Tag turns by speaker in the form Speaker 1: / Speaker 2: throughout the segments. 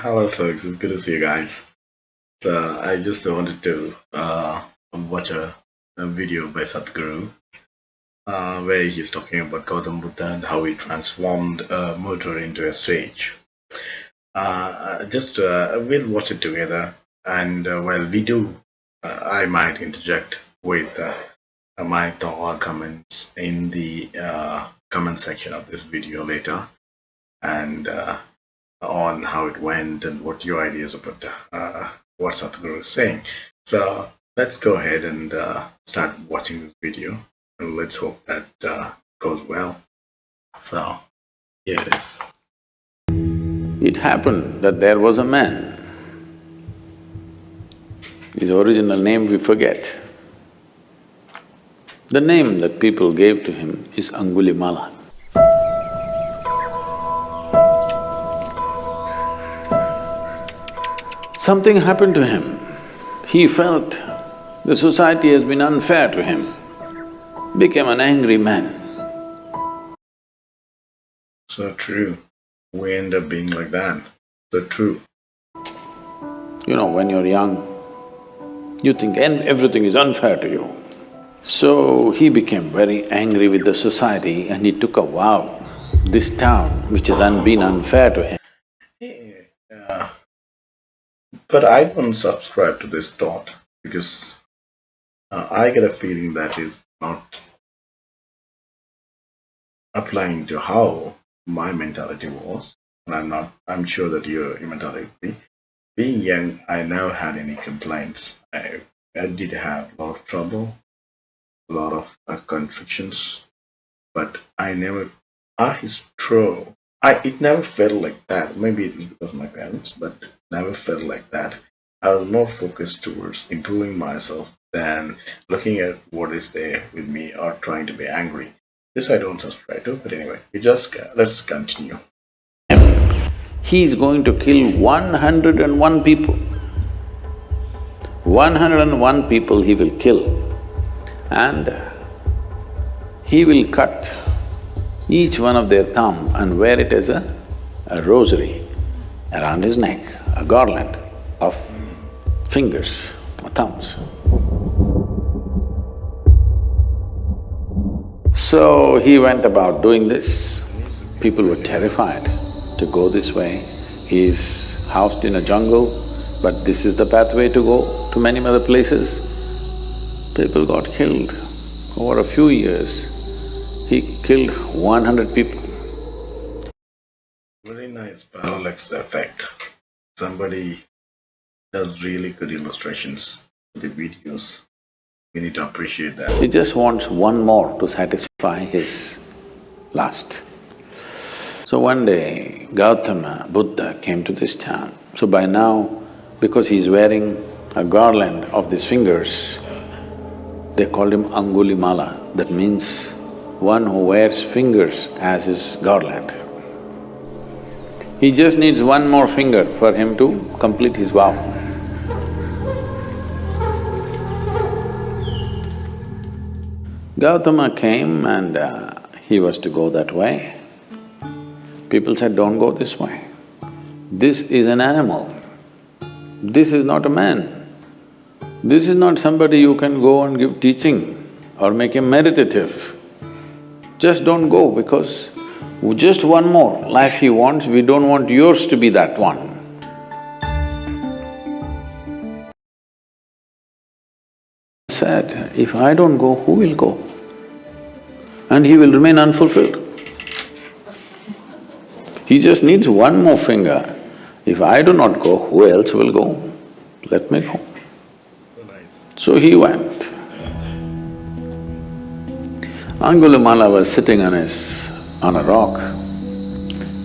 Speaker 1: Hello folks, it's good to see you guys. So I just wanted to watch a video by Sadhguru where he's talking about Gautam Buddha and how he transformed murder into a stage. We'll watch it together, and while we do, I might interject with my thought or comments in the comment section of this video later, and on how it went and what your ideas about what Sadhguru is saying. So let's go ahead and start watching this video, and let's hope that goes well. So here it is.
Speaker 2: It happened that there was a man. His original name we forget. The name that people gave to him is Agulimala. Something happened to him. He felt the society has been unfair to him, became an angry man.
Speaker 1: So true. We end up being like that. So true.
Speaker 2: You know, when you're young, you think everything is unfair to you. So he became very angry with the society and he took a vow, this town which has been unfair to him.
Speaker 1: Yeah. But I don't subscribe to this thought because I get a feeling that is not applying to how my mentality was. And I'm sure that your mentality. Being young, I never had any complaints. I did have a lot of trouble, a lot of convictions, but I never, it never felt like that. Maybe it was because of my parents, but never felt like that. I was more focused towards improving myself than looking at what is there with me or trying to be angry. This I don't subscribe to, but anyway, let's continue.
Speaker 2: He is going to kill 101 people. 101 people he will kill, and he will cut each one of their thumb and wear it as a rosary around his neck, a garland of fingers or thumbs. So he went about doing this. People were terrified to go this way. He is housed in a jungle, but this is the pathway to go to many other places. People got killed. Over a few years, he killed 100 people.
Speaker 1: Very nice parallax effect. Somebody does really good illustrations in the videos. We need to appreciate that.
Speaker 2: He just wants one more to satisfy his lust. So one day, Gautama Buddha came to this town. So by now, because he's wearing a garland of these fingers, they called him Agulimala. That means one who wears fingers as his garland. He just needs one more finger for him to complete his vow. Gautama came and he was to go that way. People said, don't go this way. This is an animal. This is not a man. This is not somebody you can go and give teaching or make him meditative. Just don't go because just one more life he wants, we don't want yours to be that one. Said, if I don't go, who will go? And he will remain unfulfilled. He just needs one more finger. If I do not go, who else will go? Let me go. So he went. Agulimala was sitting on a rock.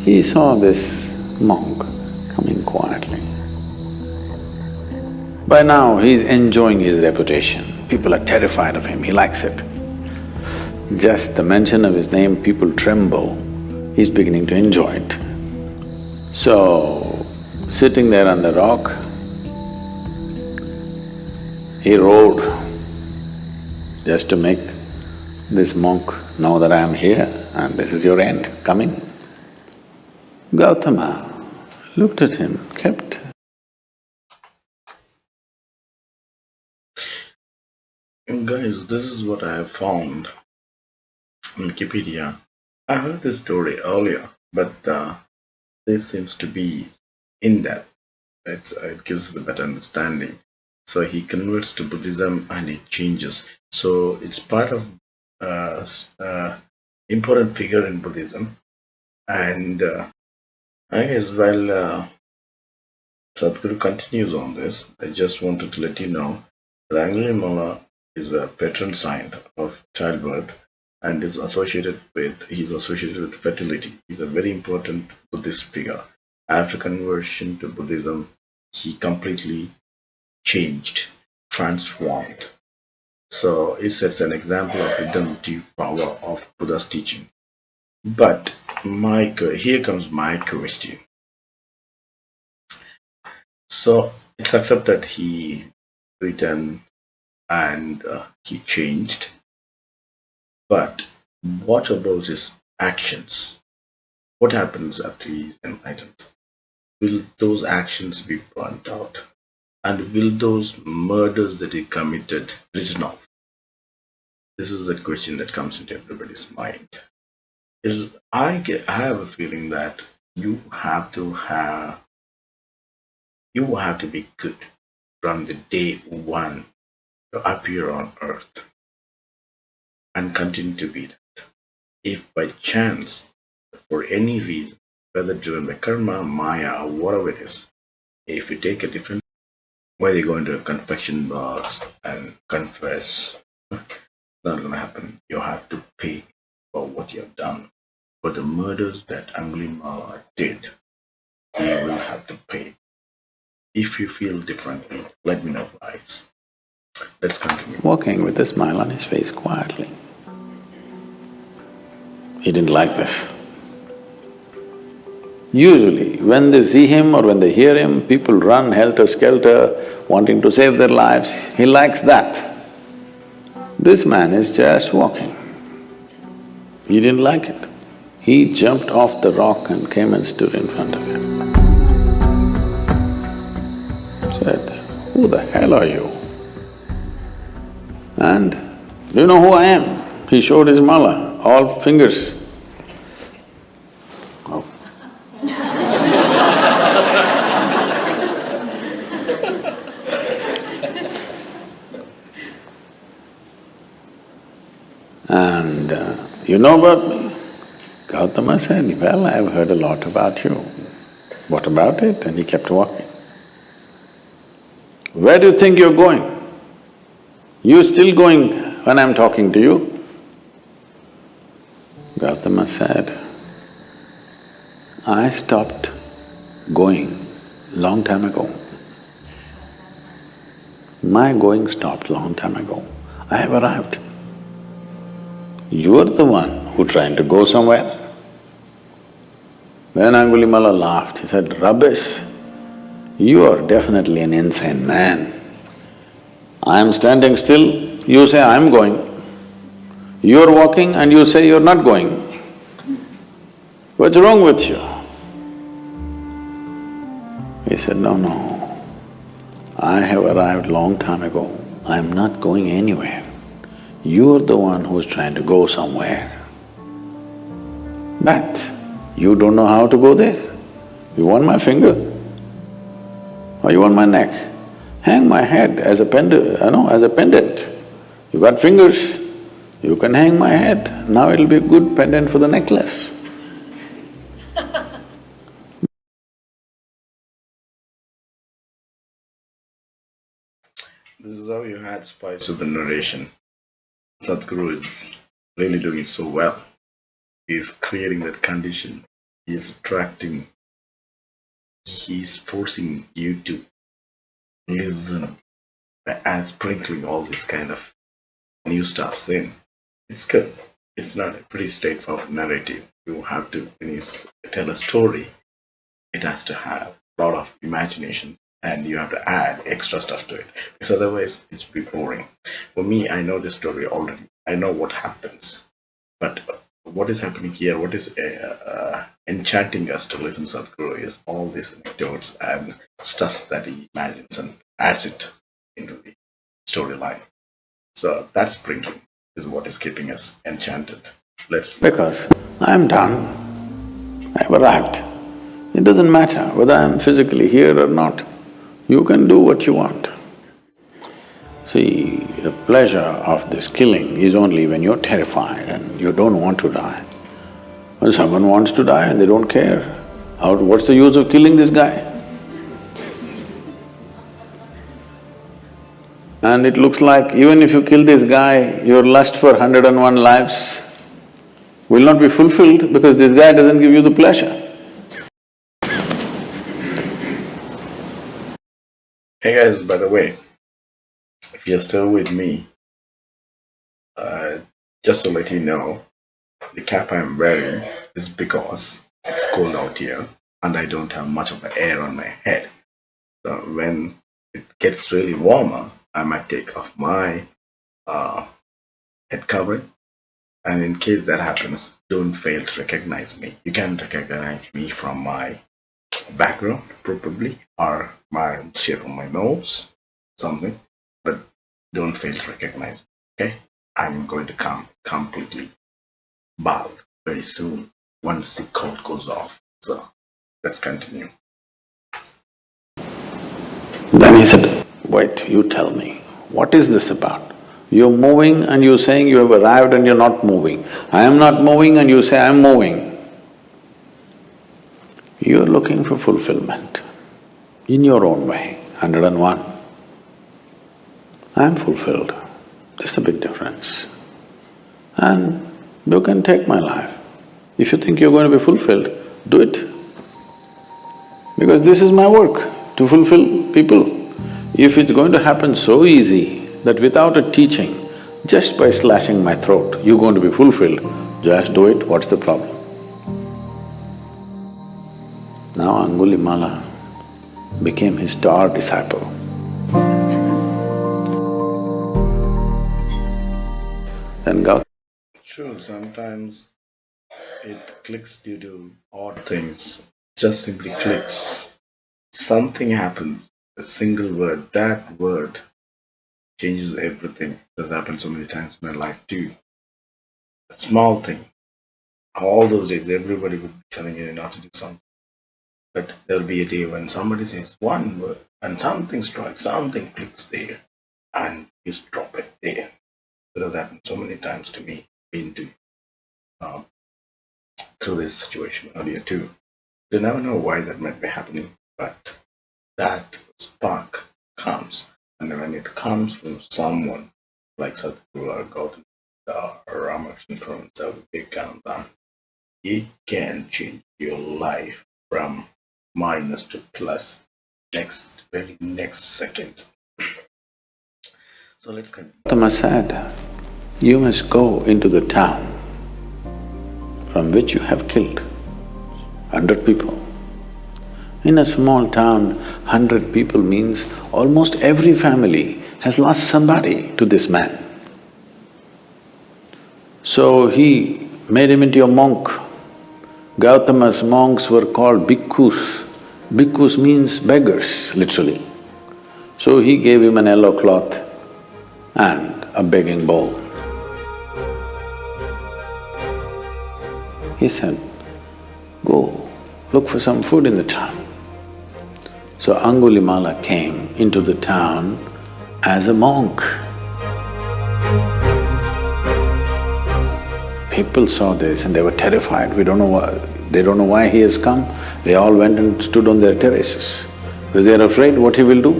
Speaker 2: He saw this monk coming quietly. By now, he's enjoying his reputation. People are terrified of him, he likes it. Just the mention of his name, people tremble. He's beginning to enjoy it. So, sitting there on the rock, he roared just to make this monk know that I am here and this is your end coming. Gautama looked at him, kept.
Speaker 1: And guys, this is what I have found on Wikipedia. I heard this story earlier, but this seems to be in depth. It gives us a better understanding. So he converts to Buddhism and he changes. So it's part of important figure in Buddhism. And I guess while Sadhguru continues on this, I just wanted to let you know that Agulimala is a patron saint of childbirth and he's associated with fertility. He's a very important Buddhist figure. After conversion to Buddhism, he completely changed, transformed. So it sets an example of redemptive power of Buddha's teaching. But here comes my question. So it's accepted he returned and he changed. But what about his actions? What happens after he is enlightened? Will those actions be burnt out? And will those murders that he committed written off? This is the question that comes into everybody's mind. I have a feeling that you have to be good from the day one to appear on earth and continue to be that. If by chance, for any reason, whether driven by karma, maya, or whatever it is, if you take a different way, they go into a confession box and confess, it's not going to happen. You have to pay for what you have done. For the murders that Agulimala did, you will have to pay. If you feel differently, let me know, guys. Let's continue.
Speaker 2: Walking with a smile on his face quietly. He didn't like this. Usually, when they see him or when they hear him, people run helter-skelter, wanting to save their lives. He likes that. This man is just walking. He didn't like it. He jumped off the rock and came and stood in front of him. Said, "Who the hell are you? And do you know who I am?" He showed his mala, all fingers. Oh. And you know about me? Gautama said, "Well, I've heard a lot about you." "What about it?" And he kept walking. "Where do you think you're going? You're still going when I'm talking to you?" Gautama said, "I stopped going long time ago. My going stopped long time ago. I have arrived. You're the one who trying to go somewhere." Then Agulimala laughed. He said, "Rubbish. You are definitely an insane man. I am standing still, you say I'm going. You're walking and you say you're not going. What's wrong with you?" He said, "No, no. I have arrived long time ago. I'm not going anywhere. You're the one who's trying to go somewhere. But you don't know how to go there. You want my finger? Or you want my neck? Hang my head as a as a pendant. You got fingers, you can hang my head. Now it'll be a good pendant for the necklace."
Speaker 1: This is how you add spice to the narration. Sadhguru is really doing it so well. He's creating that condition. He's attracting, he's forcing you to listen and sprinkling all this kind of new stuffs in. It's good. It's not a pretty straightforward narrative. You have to, when you tell a story, it has to have a lot of imagination and you have to add extra stuff to it. Because otherwise it's be boring. For me, I know this story already. I know what happens. But what is happening here, what is enchanting us to listen to Sadhguru is all these anecdotes and stuffs that he imagines and adds it into the storyline. So that's bringing is what is keeping us enchanted. Let's…
Speaker 2: Because I'm done, I've arrived. It doesn't matter whether I'm physically here or not. You can do what you want. See, the pleasure of this killing is only when you're terrified and you don't want to die. When someone wants to die and they don't care, what's the use of killing this guy? And it looks like even if you kill this guy, your lust for 101 lives will not be fulfilled because this guy doesn't give you the pleasure.
Speaker 1: Hey guys, by the way, if you're still with me, just to let you know, the cap I'm wearing is because it's cold out here and I don't have much of the air on my head. So when it gets really warmer, I might take off my head covering, and in case that happens, don't fail to recognize me. You can recognize me from my background probably, or my shape of my nose, something, but don't fail to recognize me, okay? I'm going to come completely bald very soon once the cold goes off. So let's continue.
Speaker 2: Then he said, wait, you tell me, what is this about? You're moving and you're saying you have arrived and you're not moving. I am not moving and you say I'm moving. You're looking for fulfillment in your own way, 101. I'm fulfilled. There's a big difference. And you can take my life. If you think you're going to be fulfilled, do it. Because this is my work, to fulfill people. If it's going to happen so easy that without a teaching, just by slashing my throat, you're going to be fulfilled, just do it, what's the problem? Now Agulimala became his star disciple. Then Gautam…
Speaker 1: True, sometimes it clicks due to odd things, just simply clicks. Something happens, a single word, that word changes everything. That's happened so many times in my life too. A small thing. All those days, everybody would be telling you not to do something. But there'll be a day when somebody says one word and something strikes, something clicks there, and you just drop it there. That has happened so many times to me, been to through this situation earlier too. You never know why that might be happening, but that spark comes, and when it comes from someone like Sadhguru or Gautam or Ramakrishna Paramahansa, Vivekananda, it can change your life from minus to plus very next second. So let's continue.
Speaker 2: Gautama said, you must go into the town from which you have killed 100 people. In a small town, 100 people means almost every family has lost somebody to this man. So he made him into a monk. Gautama's monks were called bhikkhus. Bhikkhus means beggars, literally. So he gave him an yellow cloth and a begging bowl. He said, go look for some food in the town. So Agulimala came into the town as a monk. People saw this and they were terrified, they don't know why he has come. They all went and stood on their terraces because they are afraid what he will do.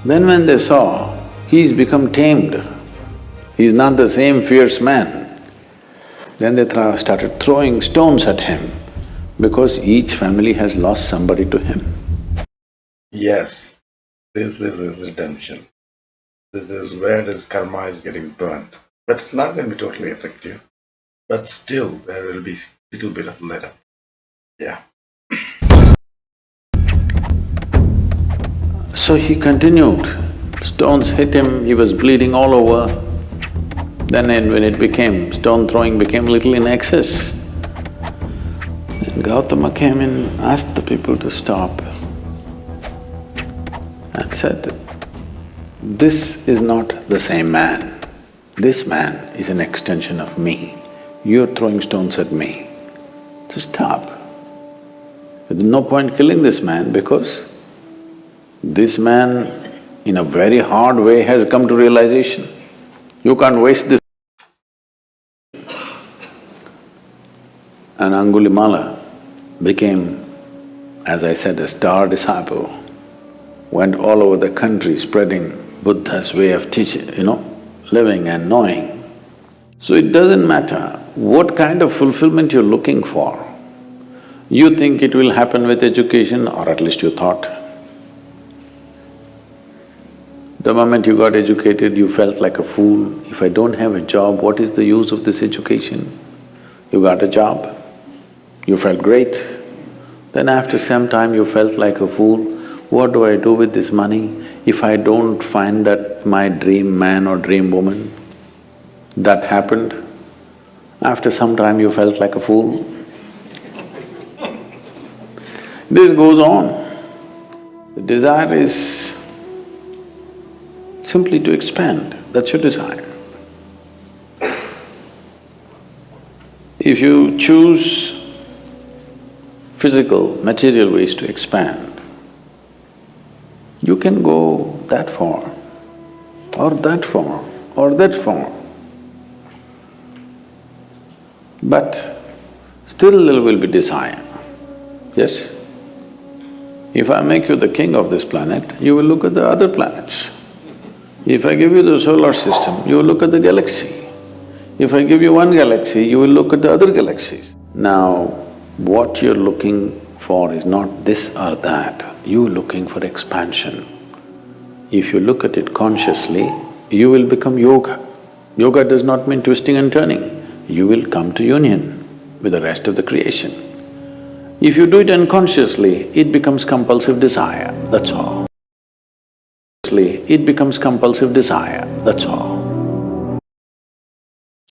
Speaker 2: Then when they saw he's become tamed, he's not the same fierce man, then they started throwing stones at him because each family has lost somebody to him.
Speaker 1: Yes, this is redemption. This is where this karma is getting burnt. But it's not going to be totally effective. But still, there will be a little bit of let up. Yeah.
Speaker 2: So he continued. Stones hit him, he was bleeding all over. Then when it became… stone throwing became little in excess, and Gautama came in, asked the people to stop and said, "This is not the same man. This man is an extension of me. You're throwing stones at me. So stop. There's no point killing this man because this man in a very hard way has come to realization. You can't waste this." And Agulimala became, as I said, a star disciple, went all over the country spreading Buddha's way of teaching, living and knowing. So it doesn't matter what kind of fulfillment you're looking for. You think it will happen with education, or at least you thought. The moment you got educated, you felt like a fool. If I don't have a job, what is the use of this education? You got a job, you felt great. Then after some time you felt like a fool. What do I do with this money if I don't find that my dream man or dream woman? That happened. After some time you felt like a fool. This goes on. The desire is simply to expand, that's your desire. If you choose physical, material ways to expand, you can go that far, or that far, or that far. But still there will be desire, yes? If I make you the king of this planet, you will look at the other planets. If I give you the solar system, you will look at the galaxy. If I give you one galaxy, you will look at the other galaxies. Now, what you're looking for is not this or that, you're looking for expansion. If you look at it consciously, you will become yoga. Yoga does not mean twisting and turning. You will come to union with the rest of the creation. If you do it unconsciously, it becomes compulsive desire, that's all. It becomes compulsive desire, that's all.